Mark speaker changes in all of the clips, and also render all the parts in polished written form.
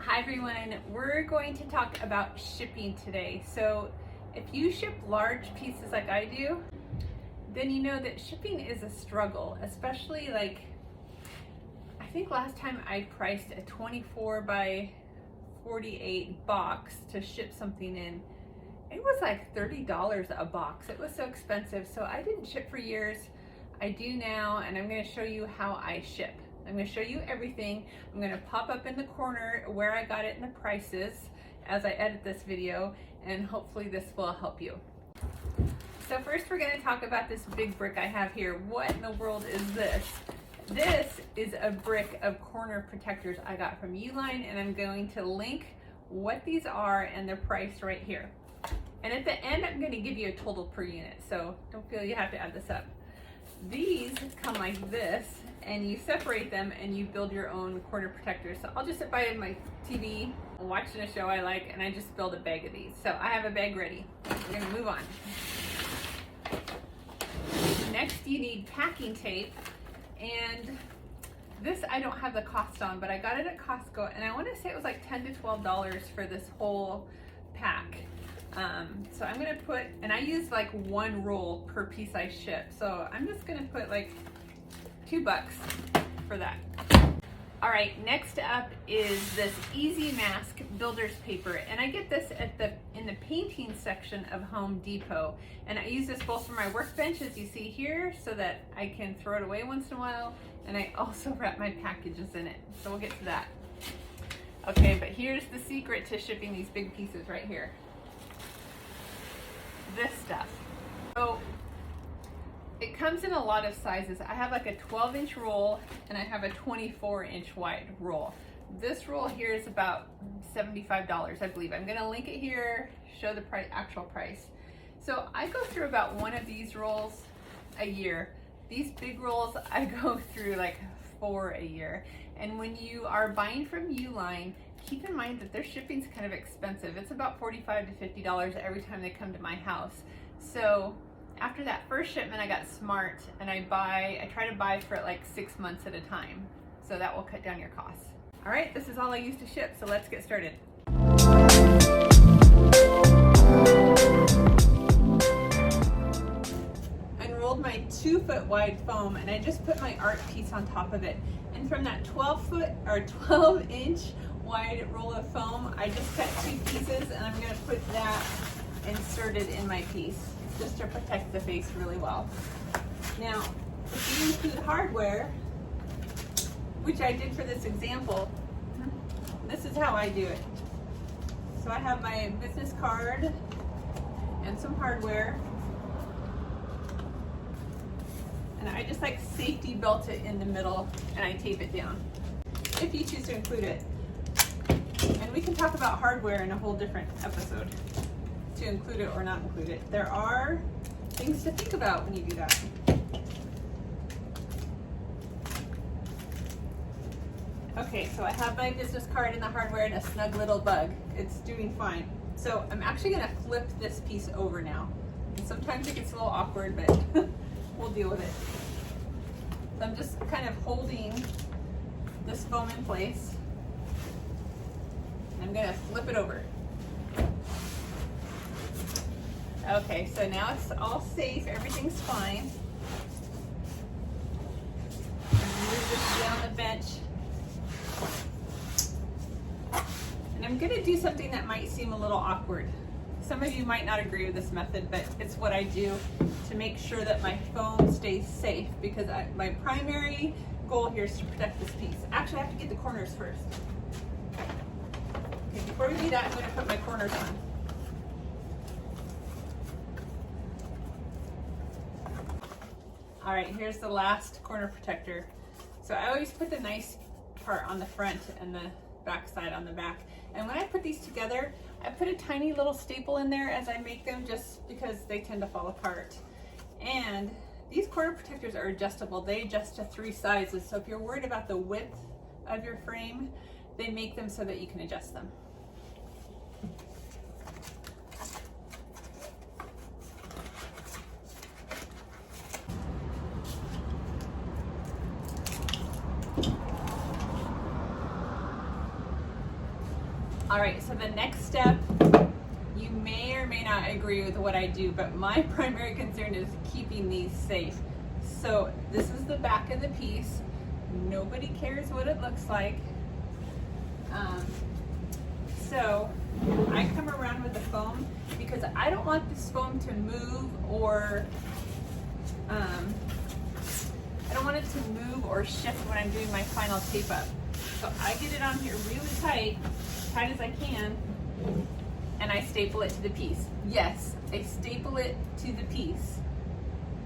Speaker 1: Hi everyone, we're going to talk about shipping today. So if you ship large pieces like I do, then you know that shipping is a struggle, especially I think last time I priced a 24 by 48 box to ship something in. It was like $30 a box. It was so expensive. So I didn't ship for years. I do now, and I'm going to show you how I ship. I'm going to show you everything. I'm going to pop up in the corner where I got it and the prices as I edit this video, and hopefully this will help you. So first we're going to talk about this big brick I have here. What in the world is this? This is a brick of corner protectors I got from Uline, and I'm going to link what these are and their price right here. And at the end I'm going to give you a total per unit, so don't feel you have to add this up. These come like this, and you separate them and you build your own corner protectors. So I'll just sit by my TV watching a show I like, and I just build a bag of these. So I have a bag ready. We're gonna move on. Next you need packing tape, and this I don't have the cost on, but I got it at Costco, and I want to say it was like $10 to $12 for this whole pack. So I'm gonna put, and I use like one roll per piece I ship, so I'm just gonna put like $2 for that. All right, next up is this Easy Mask builder's paper, and I get this in the painting section of Home Depot, and I use this both for my workbench, as you see here, so that I can throw it away once in a while, and I also wrap my packages in it, so we'll get to that. Okay, but here's the secret to shipping these big pieces right here. This stuff. So it comes in a lot of sizes. I have like a 12-inch roll, and I have a 24-inch wide roll. This roll here is about $75, I believe. I'm gonna link it here, show the actual price. So I go through about one of these rolls a year. These big rolls, I go through like 4 a year. And when you are buying from Uline, keep in mind that their shipping's kind of expensive. It's about $45 to $50 every time they come to my house. So after that first shipment, I got smart, and I try to buy for like 6 months at a time. So that will cut down your costs. All right, this is all I use to ship, so let's get started. I unrolled my 2-foot wide foam, and I just put my art piece on top of it. And from that 12-inch wide roll of foam, I just cut 2 pieces, and I'm gonna put that inserted in my piece, just to protect the face really well. Now, if you include hardware, which I did for this example, this is how I do it. So I have my business card and some hardware, and I just like safety belt it in the middle, and I tape it down, if you choose to include it. And we can talk about hardware in a whole different episode, to include it or not include it. There are things to think about when you do that. Okay, so I have my business card and the hardware and a snug little bug. It's doing fine. So I'm actually gonna flip this piece over now. And sometimes it gets a little awkward, but we'll deal with it. So I'm just kind of holding this foam in place. I'm gonna flip it over. Okay, so now it's all safe, everything's fine. Move this down the bench. And I'm gonna do something that might seem a little awkward. Some of you might not agree with this method, but it's what I do to make sure that my foam stays safe, because my primary goal here is to protect this piece. Actually, I have to get the corners first. Okay, before we do that, I'm gonna put my corners on. All right, here's the last corner protector. So I always put the nice part on the front and the back side on the back. And when I put these together, I put a tiny little staple in there as I make them, just because they tend to fall apart. And these corner protectors are adjustable. They adjust to 3 sizes. So if you're worried about the width of your frame, they make them so that you can adjust them. All right, so the next step, you may or may not agree with what I do, but my primary concern is keeping these safe. So this is the back of the piece. Nobody cares what it looks like. So I come around with the foam because I don't want this foam to move or I don't want it to move or shift when I'm doing my final tape up. So I get it on here really tight as I can, and I staple it to the piece. Yes, I staple it to the piece.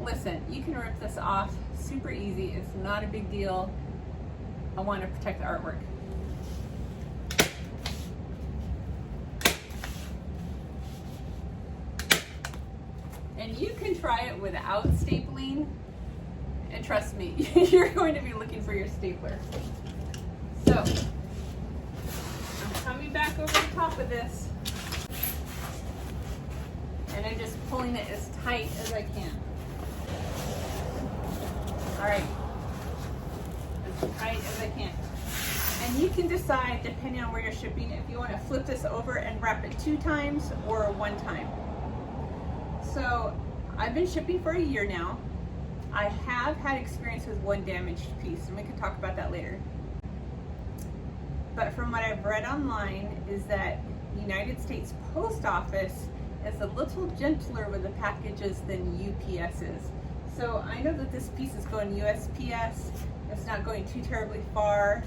Speaker 1: Listen, you can rip this off super easy. It's not a big deal. I want to protect the artwork. And you can try it without stapling, and trust me, you're going to be looking for your stapler. So, I'm coming back over the top of this, and I'm just pulling it as tight as I can. All right, as tight as I can. And you can decide, depending on where you're shipping, if you want to flip this over and wrap it 2 times or 1 time. So I've been shipping for a year now. I have had experience with 1 damaged piece, and we can talk about that later. But from what I've read online is that United States Post Office is a little gentler with the packages than UPS is. So I know that this piece is going USPS. It's not going too terribly far.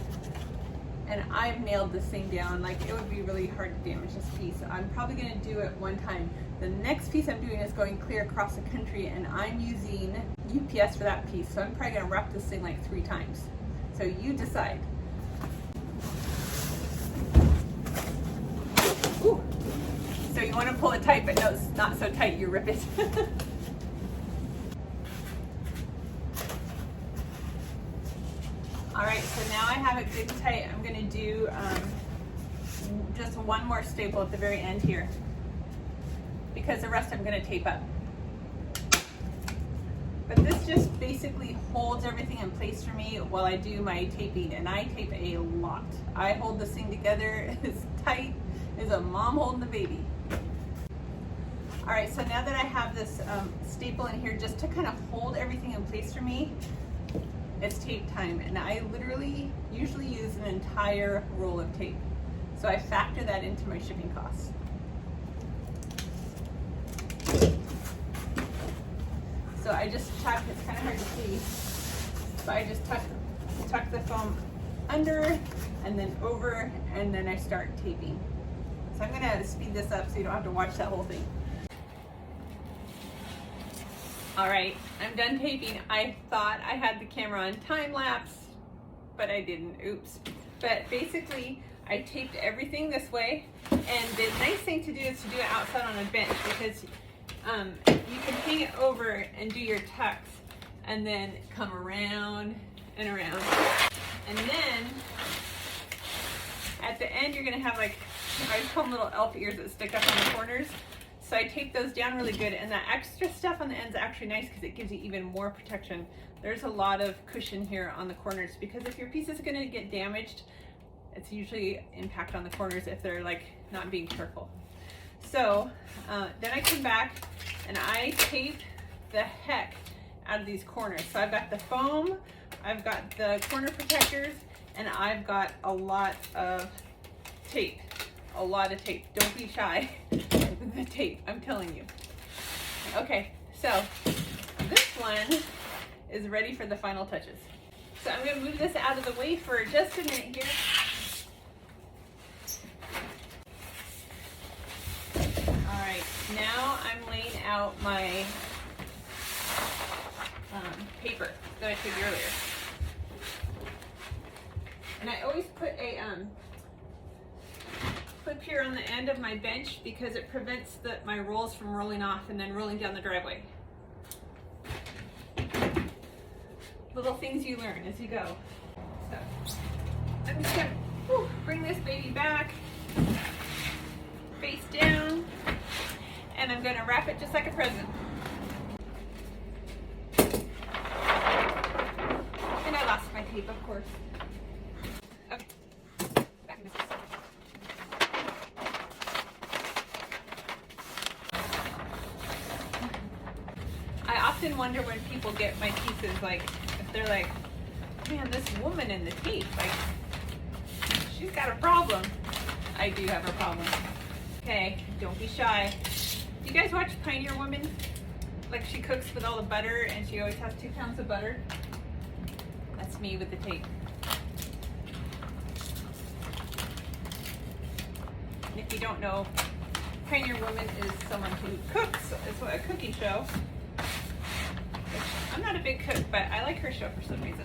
Speaker 1: And I've nailed this thing down. Like, it would be really hard to damage this piece. I'm probably gonna do it 1 time. The next piece I'm doing is going clear across the country, and I'm using UPS for that piece. So I'm probably gonna wrap this thing like 3 times. So you decide. Ooh. So you wanna pull it tight, but no, it's not so tight, you rip it. All right, so now I have it good and tight. I'm gonna do just 1 more staple at the very end here, because the rest I'm gonna tape up. But this just basically holds everything in place for me while I do my taping, and I tape a lot. I hold this thing together as tight as a mom holding the baby. All right, so now that I have this staple in here just to kind of hold everything in place for me, it's tape time, and I literally usually use an entire roll of tape. So I factor that into my shipping costs. So I just tuck, it's kind of hard to see, but I just tuck the foam under and then over, and then I start taping. So I'm gonna speed this up so you don't have to watch that whole thing. All right, I'm done taping. I thought I had the camera on time lapse, but I didn't, oops. But basically, I taped everything this way, and the nice thing to do is to do it outside on a bench, because you can hang it over and do your tucks, and then come around and around. And then, at the end, you're gonna have like, I just call them little elf ears that stick up on the corners. So I tape those down really good, and that extra stuff on the end is actually nice because it gives you even more protection. There's a lot of cushion here on the corners, because if your piece is gonna get damaged, it's usually impact on the corners if they're like not being careful. So then I come back and I tape the heck out of these corners. So I've got the foam, I've got the corner protectors, and I've got a lot of tape. A lot of tape. Don't be shy with the tape, I'm telling you. Okay, so this one is ready for the final touches. So I'm gonna move this out of the way for just a minute here. All right, now I'm laying out my paper that I showed you earlier. And I always put a clip here on the end of my bench because it prevents my rolls from rolling off and then rolling down the driveway. Little things you learn as you go. So I'm just gonna bring this baby back, face down, and I'm gonna wrap it just like a present. And I lost my tape, of course. Okay. Back in business. often wonder when people get my pieces, like, if they're like, man, this woman in the tape, like, she's got a problem. I do have a problem. Okay, don't be shy. Do you guys watch Pioneer Woman? Like, she cooks with all the butter and she always has 2 pounds of butter. That's me with the tape. And if you don't know, Pioneer Woman is someone who cooks. It's a cooking show. Which, I'm not a big cook, but I like her show for some reason.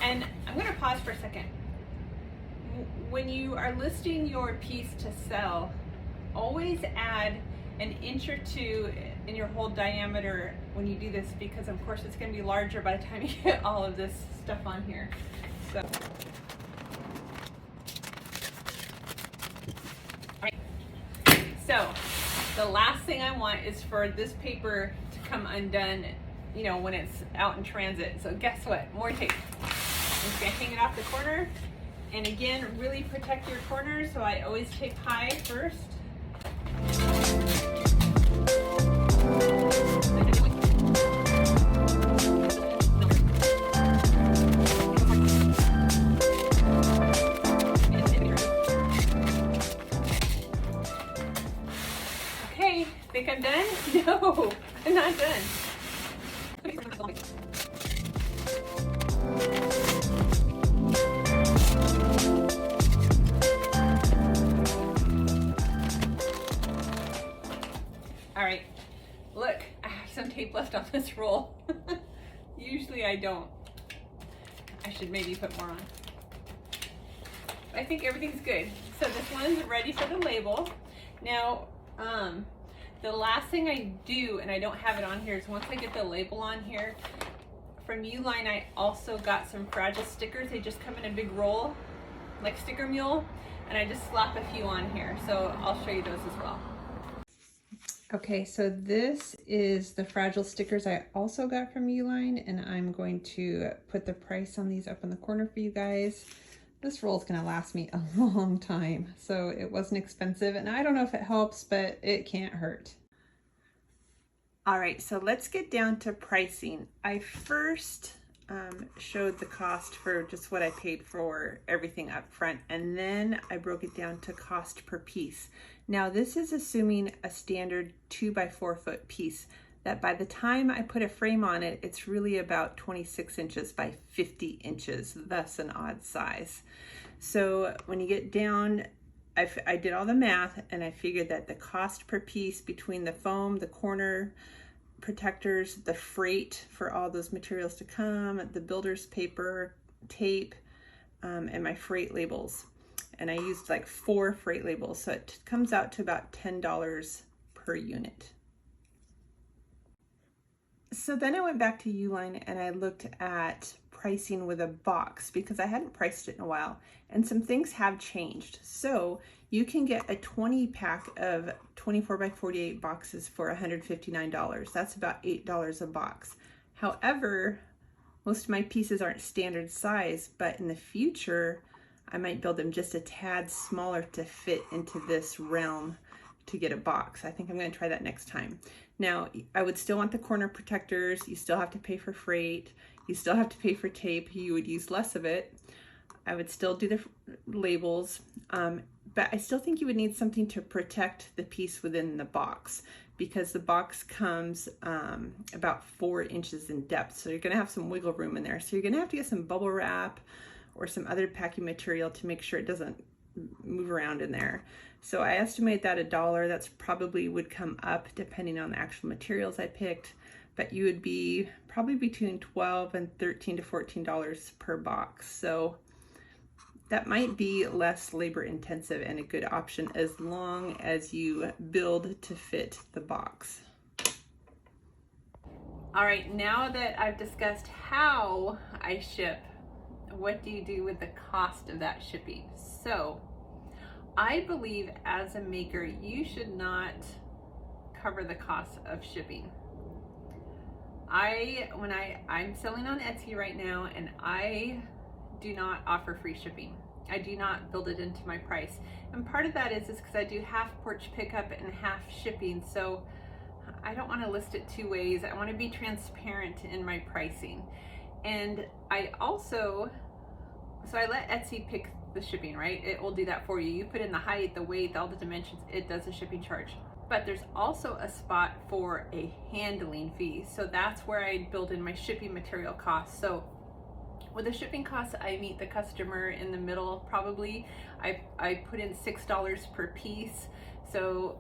Speaker 1: And I'm going to pause for a second. When you are listing your piece to sell, always add an inch or 2 in your whole diameter when you do this, because of course it's going to be larger by the time you get all of this stuff on here. So, so the last thing I want is for this paper to come undone, you know, when it's out in transit. So guess what? More tape. I'm just going to hang it off the corner. And again, really protect your corners, so I always tape high first. Okay, think I'm done? No, I'm not done. All right, look, I have some tape left on this roll. Usually I don't. I should maybe put more on. I think everything's good. So this one's ready for the label. Now, the last thing I do, and I don't have it on here, is once I get the label on here, from Uline I also got some fragile stickers. They just come in a big roll, like Sticker Mule, and I just slap a few on here. So I'll show you those as well. Okay, so this is the fragile stickers I also got from Uline, and I'm going to put the price on these up in the corner for you guys. This roll is going to last me a long time, so it wasn't expensive, and I don't know if it helps, but it can't hurt. All right, so let's get down to pricing. I first showed the cost for just what I paid for everything up front, and then I broke it down to cost per piece. Now this is assuming a standard 2x4 foot piece that by the time I put a frame on it, it's really about 26 inches by 50 inches, thus an odd size. So when you get down, I did all the math and I figured that the cost per piece between the foam, the corner protectors, the freight for all those materials to come, the builder's paper, tape, and my freight labels. And I used like 4 freight labels, so it comes out to about $10 per unit. So then I went back to Uline and I looked at pricing with a box because I hadn't priced it in a while, and some things have changed. So you can get a 20 pack of 24 by 48 boxes for $159. That's about $8 a box. However, most of my pieces aren't standard size, but in the future, I might build them just a tad smaller to fit into this realm to get a box. I think I'm going to try that next time. Now, I would still want the corner protectors. You still have to pay for freight. You still have to pay for tape. You would use less of it. I would still do the labels, but I still think you would need something to protect the piece within the box, because the box comes about 4 inches in depth. So you're going to have some wiggle room in there. So you're going to have to get some bubble wrap or some other packing material to make sure it doesn't move around in there. So I estimate that $1, that's probably would come up depending on the actual materials I picked, but you would be probably between $12 and $13 to $14 per box. So that might be less labor intensive and a good option as long as you build to fit the box. All right, now that I've discussed how I ship, what do you do with the cost of that shipping? So I believe as a maker, you should not cover the cost of shipping. I'm selling on Etsy right now, and I do not offer free shipping. I do not build it into my price. And part of that is because I do half porch pickup and half shipping. So I don't want to list it two ways. I want to be transparent in my pricing. And I also, so I let Etsy pick the shipping, right? It will do that for you. You put in the height, the weight, all the dimensions, it does a shipping charge. But there's also a spot for a handling fee. So that's where I build in my shipping material costs. So with the shipping costs, I meet the customer in the middle probably. I put in $6 per piece. So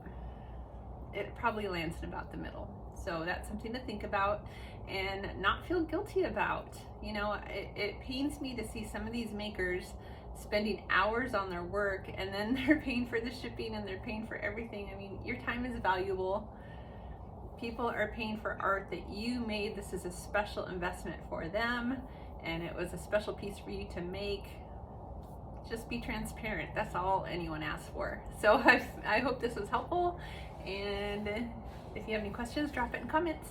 Speaker 1: it probably lands in about the middle. So that's something to think about and not feel guilty about. You know, it pains me to see some of these makers spending hours on their work and then they're paying for the shipping and they're paying for everything. I mean, your time is valuable. People are paying for art that you made. This is a special investment for them and it was a special piece for you to make. Just be transparent. That's all anyone asks for. So I hope this was helpful, and if you have any questions, drop it in comments.